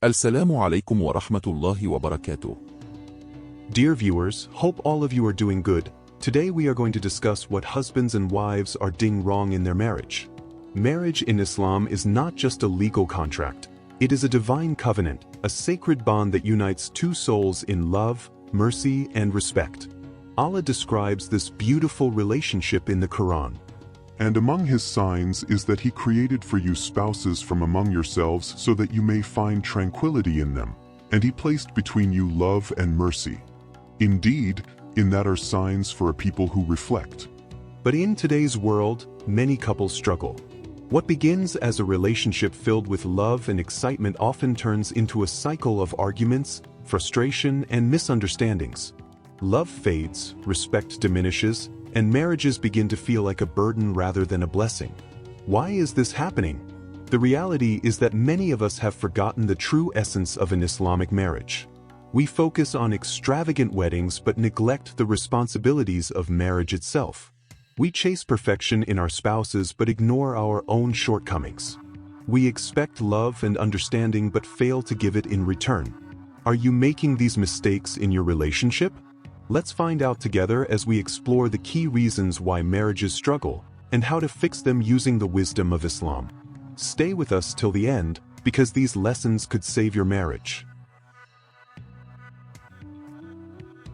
السلام عليكم ورحمة الله وبركاته. Dear viewers, hope all of you are doing good. Today we are going to discuss what husbands and wives are doing wrong in their marriage. Marriage in Islam is not just a legal contract. It is a divine covenant, a sacred bond that unites two souls in love, mercy, and respect. Allah describes this beautiful relationship in the Quran. And among his signs is that he created for you spouses from among yourselves so that you may find tranquility in them, and he placed between you love and mercy. Indeed, in that are signs for a people who reflect. But in today's world, many couples struggle. What begins as a relationship filled with love and excitement often turns into a cycle of arguments, frustration, and misunderstandings. Love fades, respect diminishes, and marriages begin to feel like a burden rather than a blessing. Why is this happening? The reality is that many of us have forgotten the true essence of an Islamic marriage. We focus on extravagant weddings but neglect the responsibilities of marriage itself. We chase perfection in our spouses but ignore our own shortcomings. We expect love and understanding but fail to give it in return. Are you making these mistakes in your relationship? Let's find out together as we explore the key reasons why marriages struggle and how to fix them using the wisdom of Islam. Stay with us till the end, because these lessons could save your marriage.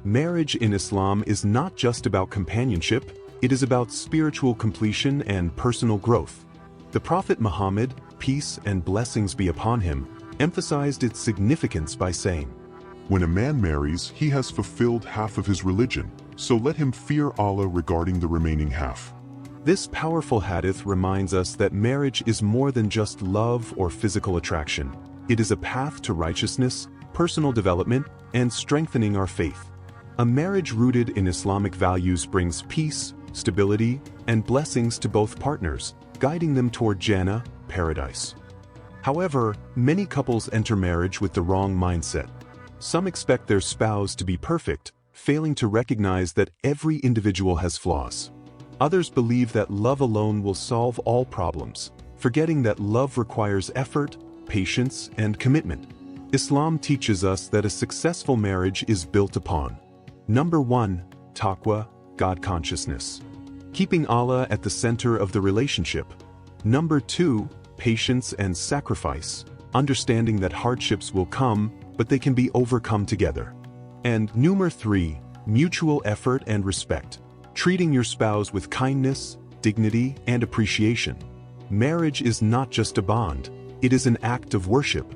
Marriage in Islam is not just about companionship, it is about spiritual completion and personal growth. The Prophet Muhammad, peace and blessings be upon him, emphasized its significance by saying, When a man marries, he has fulfilled half of his religion, so let him fear Allah regarding the remaining half. This powerful hadith reminds us that marriage is more than just love or physical attraction. It is a path to righteousness, personal development, and strengthening our faith. A marriage rooted in Islamic values brings peace, stability, and blessings to both partners, guiding them toward Jannah, paradise. However, many couples enter marriage with the wrong mindset. Some expect their spouse to be perfect, failing to recognize that every individual has flaws. Others believe that love alone will solve all problems, forgetting that love requires effort, patience, and commitment. Islam teaches us that a successful marriage is built upon: Number 1. Taqwa, God consciousness. Keeping Allah at the center of the relationship. Number 2. Patience and sacrifice, understanding that hardships will come, but they can be overcome together. And number 3, mutual effort and respect, treating your spouse with kindness, dignity, and appreciation. Marriage is not just a bond, it is an act of worship.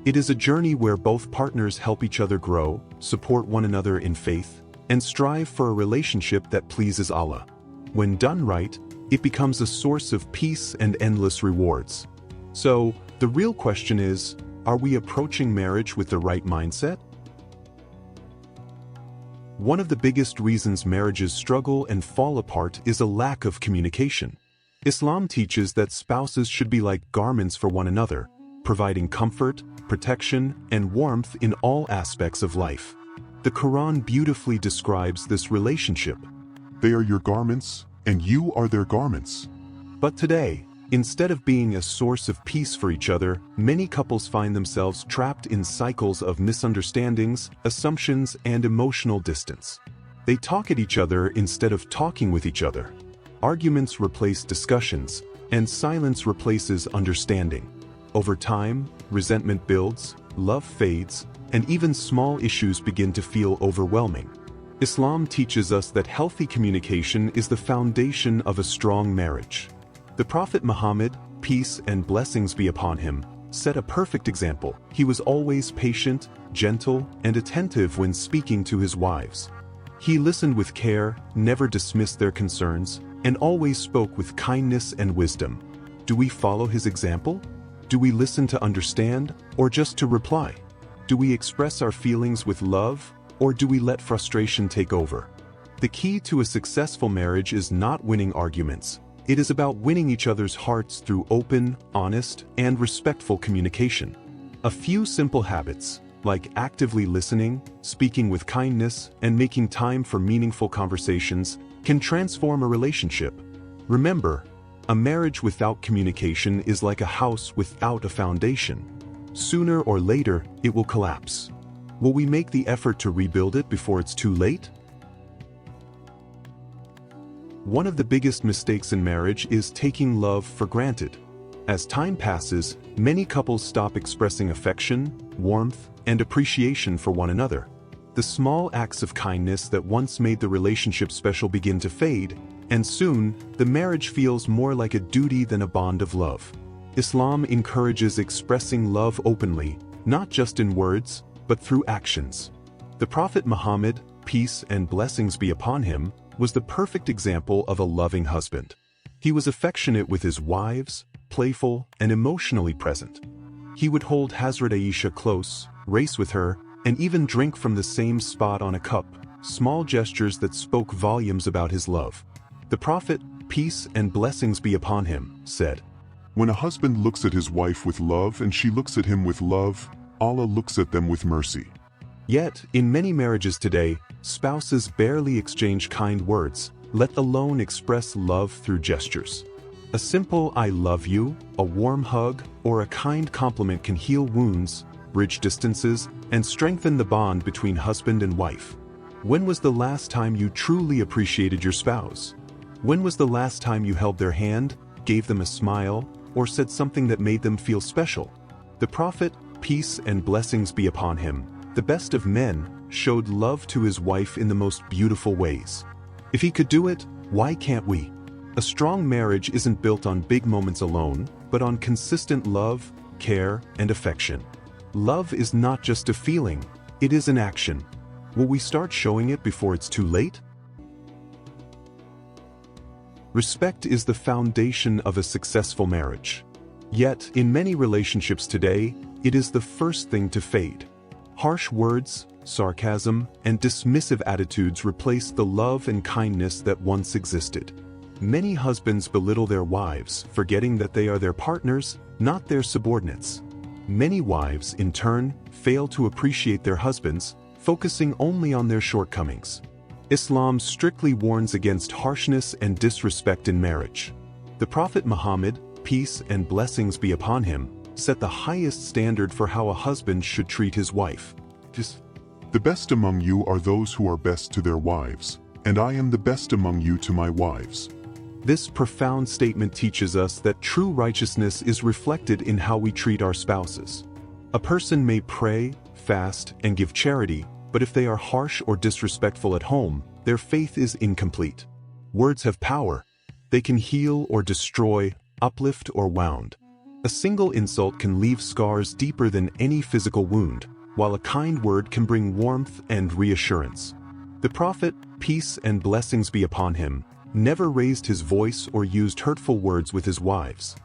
It is a journey where both partners help each other grow, support one another in faith, and strive for a relationship that pleases Allah. When done right, it becomes a source of peace and endless rewards. So, the real question is, are we approaching marriage with the right mindset? One of the biggest reasons marriages struggle and fall apart is a lack of communication. Islam teaches that spouses should be like garments for one another, providing comfort, protection, and warmth in all aspects of life. The Quran beautifully describes this relationship. They are your garments, and you are their garments. But today, instead of being a source of peace for each other, many couples find themselves trapped in cycles of misunderstandings, assumptions, and emotional distance. They talk at each other instead of talking with each other. Arguments replace discussions, and silence replaces understanding. Over time, resentment builds, love fades, and even small issues begin to feel overwhelming. Islam teaches us that healthy communication is the foundation of a strong marriage. The Prophet Muhammad, peace and blessings be upon him, set a perfect example. He was always patient, gentle, and attentive when speaking to his wives. He listened with care, never dismissed their concerns, and always spoke with kindness and wisdom. Do we follow his example? Do we listen to understand, or just to reply? Do we express our feelings with love, or do we let frustration take over? The key to a successful marriage is not winning arguments. It is about winning each other's hearts through open, honest, and respectful communication. A few simple habits, like actively listening, speaking with kindness, and making time for meaningful conversations, can transform a relationship. Remember, a marriage without communication is like a house without a foundation. sooner or later it will collapse. Will we make the effort to rebuild it before it's too late? One of the biggest mistakes in marriage is taking love for granted. As time passes, many couples stop expressing affection, warmth, and appreciation for one another. The small acts of kindness that once made the relationship special begin to fade, and soon, the marriage feels more like a duty than a bond of love. Islam encourages expressing love openly, not just in words, but through actions. The Prophet Muhammad, peace and blessings be upon him, was the perfect example of a loving husband. He was affectionate with his wives, playful and emotionally present. He would hold Hazrat Aisha close, race with her, and even drink from the same spot on a cup, small gestures that spoke volumes about his love. The Prophet, peace and blessings be upon him, said, When a husband looks at his wife with love and she looks at him with love, Allah looks at them with mercy. Yet, in many marriages today, spouses barely exchange kind words, let alone express love through gestures. A simple "I love you," a warm hug, or a kind compliment can heal wounds, bridge distances, and strengthen the bond between husband and wife. When was the last time you truly appreciated your spouse? When was the last time you held their hand, gave them a smile, or said something that made them feel special? The Prophet, peace and blessings be upon him, the best of men, showed love to his wife in the most beautiful ways. If he could do it, why can't we? A strong marriage isn't built on big moments alone, but on consistent love, care, and affection. Love is not just a feeling, it is an action. Will we start showing it before it's too late? Respect is the foundation of a successful marriage. Yet, in many relationships today, it is the first thing to fade. Harsh words, sarcasm, and dismissive attitudes replace the love and kindness that once existed. Many husbands belittle their wives, forgetting that they are their partners, not their subordinates. Many wives, in turn, fail to appreciate their husbands, focusing only on their shortcomings. Islam strictly warns against harshness and disrespect in marriage. The Prophet Muhammad, peace and blessings be upon him, set the highest standard for how a husband should treat his wife. The best among you are those who are best to their wives, and I am the best among you to my wives. This profound statement teaches us that true righteousness is reflected in how we treat our spouses. A person may pray, fast, and give charity, but if they are harsh or disrespectful at home, their faith is incomplete. Words have power. They can heal or destroy, uplift or wound. A single insult can leave scars deeper than any physical wound, while a kind word can bring warmth and reassurance. The Prophet, peace and blessings be upon him, never raised his voice or used hurtful words with his wives.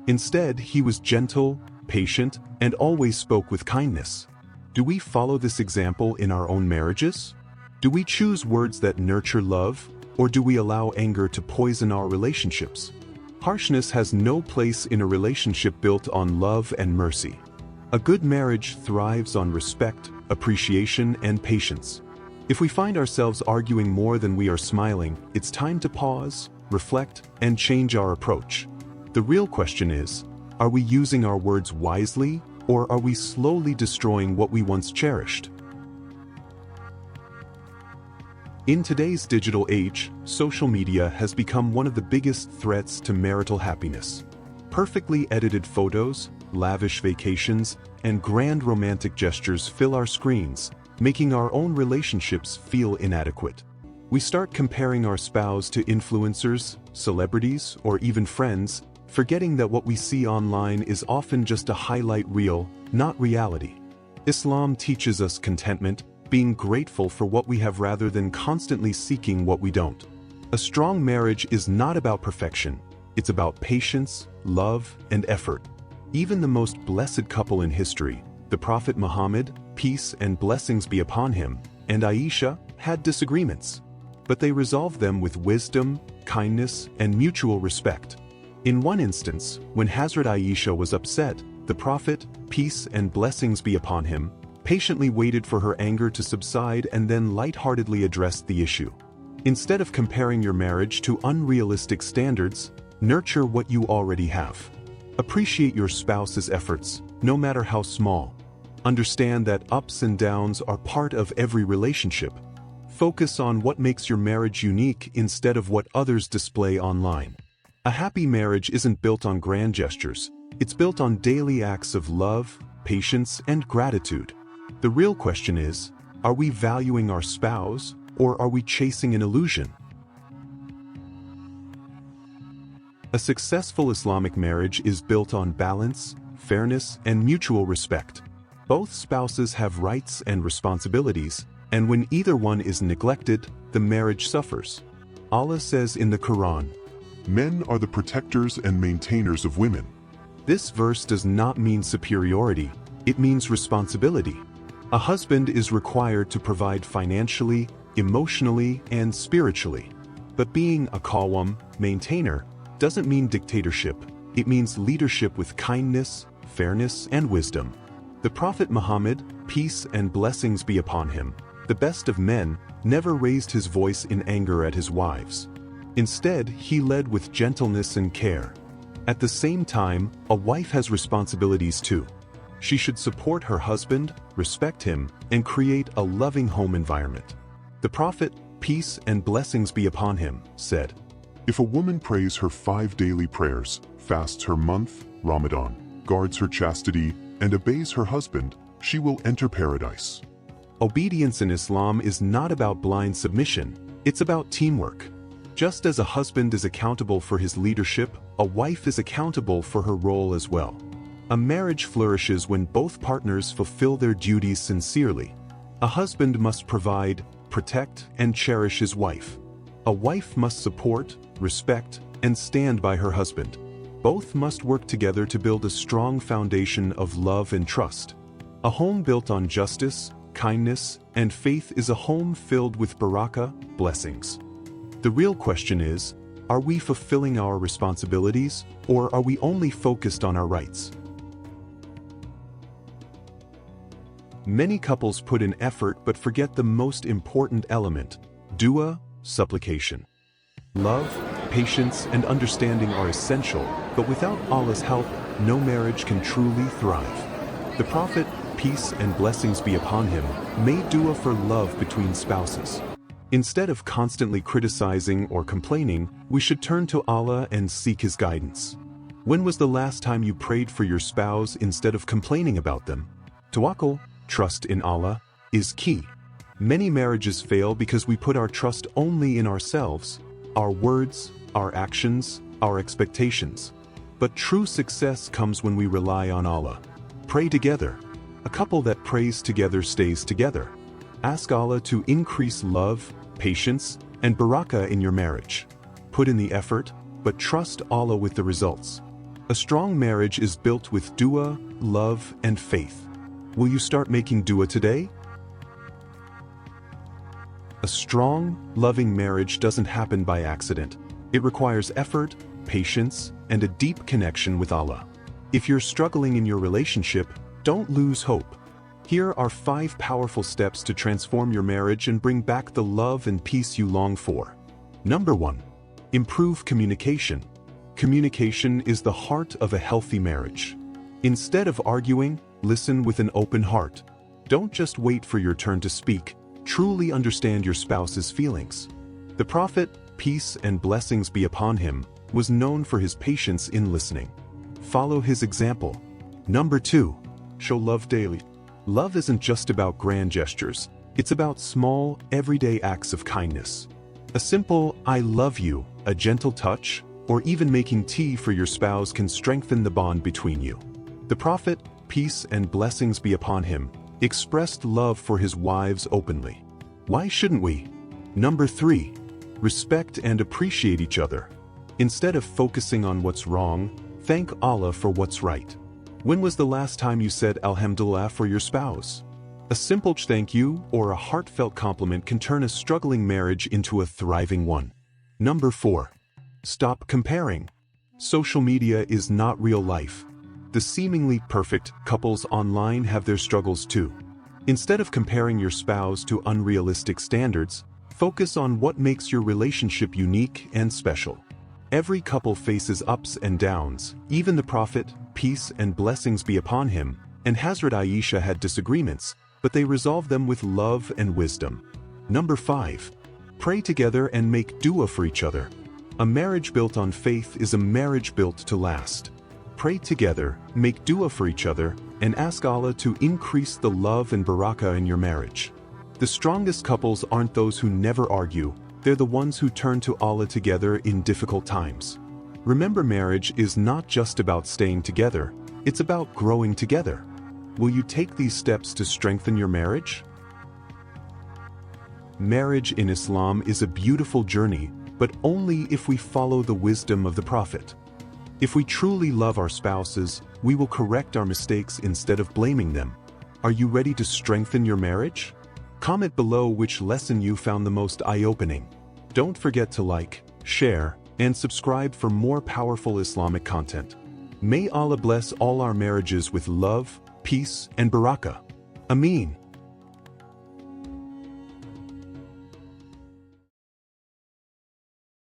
Instead, he was gentle, patient, and always spoke with kindness. Do we follow this example in our own marriages? Do we choose words that nurture love, or do we allow anger to poison our relationships? Harshness has no place in a relationship built on love and mercy. A good marriage thrives on respect, appreciation, and patience. If we find ourselves arguing more than we are smiling, it's time to pause, reflect, and change our approach. The real question is, are we using our words wisely, or are we slowly destroying what we once cherished? In today's digital age, social media has become one of the biggest threats to marital happiness. Perfectly edited photos, lavish vacations, and grand romantic gestures fill our screens, making our own relationships feel inadequate. We start comparing our spouse to influencers, celebrities, or even friends, forgetting that what we see online is often just a highlight reel, not reality. Islam teaches us contentment, being grateful for what we have rather than constantly seeking what we don't. A strong marriage is not about perfection, it's about patience, love, and effort. Even the most blessed couple in history, the Prophet Muhammad, peace and blessings be upon him, and Aisha, had disagreements. But they resolved them with wisdom, kindness, and mutual respect. In one instance, when Hazrat Aisha was upset, the Prophet, peace and blessings be upon him, patiently waited for her anger to subside and then lightheartedly addressed the issue. Instead of comparing your marriage to unrealistic standards, nurture what you already have. Appreciate your spouse's efforts, no matter how small. Understand that ups and downs are part of every relationship. Focus on what makes your marriage unique instead of what others display online. A happy marriage isn't built on grand gestures. It's built on daily acts of love, patience, and gratitude. The real question is, are we valuing our spouse, or are we chasing an illusion? A successful Islamic marriage is built on balance, fairness, and mutual respect. Both spouses have rights and responsibilities, and when either one is neglected, the marriage suffers. Allah says in the Quran, Men are the protectors and maintainers of women. This verse does not mean superiority, it means responsibility. A husband is required to provide financially, emotionally, and spiritually. But being a qawwam, maintainer, doesn't mean dictatorship. It means leadership with kindness, fairness, and wisdom. The Prophet Muhammad, peace and blessings be upon him, the best of men, never raised his voice in anger at his wives. Instead, he led with gentleness and care. At the same time, a wife has responsibilities too. She should support her husband, respect him, and create a loving home environment. The Prophet, peace and blessings be upon him, said, If a woman prays her 5 daily prayers, fasts her month, Ramadan, guards her chastity, and obeys her husband, she will enter paradise. Obedience in Islam is not about blind submission, it's about teamwork. Just as a husband is accountable for his leadership, a wife is accountable for her role as well. A marriage flourishes when both partners fulfill their duties sincerely. A husband must provide, protect, and cherish his wife. A wife must support, respect, and stand by her husband. Both must work together to build a strong foundation of love and trust. A home built on justice, kindness, and faith is a home filled with barakah, blessings. The real question is, are we fulfilling our responsibilities, or are we only focused on our rights? Many couples put in effort but forget the most important element, dua, supplication. Love, patience, and understanding are essential, but without Allah's help, no marriage can truly thrive. The Prophet, peace and blessings be upon him, made dua for love between spouses. Instead of constantly criticizing or complaining, we should turn to Allah and seek His guidance. When was the last time you prayed for your spouse instead of complaining about them? Tawakkul, trust in Allah, is key. Many marriages fail because we put our trust only in ourselves, our words, our actions, our expectations. But true success comes when we rely on Allah. Pray together. A couple that prays together stays together. Ask Allah to increase love, patience, and barakah in your marriage. Put in the effort, but trust Allah with the results. A strong marriage is built with dua, love, and faith. Will you start making dua today? A strong, loving marriage doesn't happen by accident. It requires effort, patience, and a deep connection with Allah. If you're struggling in your relationship, don't lose hope. Here are 5 powerful steps to transform your marriage and bring back the love and peace you long for. Number 1. Improve communication. Communication is the heart of a healthy marriage. Instead of arguing, listen with an open heart. Don't just wait for your turn to speak. Truly understand your spouse's feelings. The Prophet, peace and blessings be upon him, was known for his patience in listening. Follow his example. Number 2. Show love daily. Love isn't just about grand gestures. It's about small, everyday acts of kindness. A simple, I love you, a gentle touch, or even making tea for your spouse can strengthen the bond between you. The Prophet, peace and blessings be upon him, expressed love for his wives openly. Why shouldn't we? Number 3. Respect and appreciate each other. Instead of focusing on what's wrong, thank Allah for what's right. When was the last time you said Alhamdulillah for your spouse? A simple thank you or a heartfelt compliment can turn a struggling marriage into a thriving one. Number 4. Stop comparing. Social media is not real life. The seemingly perfect couples online have their struggles too. Instead of comparing your spouse to unrealistic standards, focus on what makes your relationship unique and special. Every couple faces ups and downs. Even the Prophet, peace and blessings be upon him, and Hazrat Aisha had disagreements, but they resolved them with love and wisdom. Number 5. Pray together and make dua for each other. A marriage built on faith is a marriage built to last. Pray together, make dua for each other, and ask Allah to increase the love and barakah in your marriage. The strongest couples aren't those who never argue, they're the ones who turn to Allah together in difficult times. Remember, marriage is not just about staying together, it's about growing together. Will you take these steps to strengthen your marriage? Marriage in Islam is a beautiful journey, but only if we follow the wisdom of the Prophet. If we truly love our spouses, we will correct our mistakes instead of blaming them. Are you ready to strengthen your marriage? Comment below which lesson you found the most eye-opening. Don't forget to like, share, and subscribe for more powerful Islamic content. May Allah bless all our marriages with love, peace, and barakah. Ameen.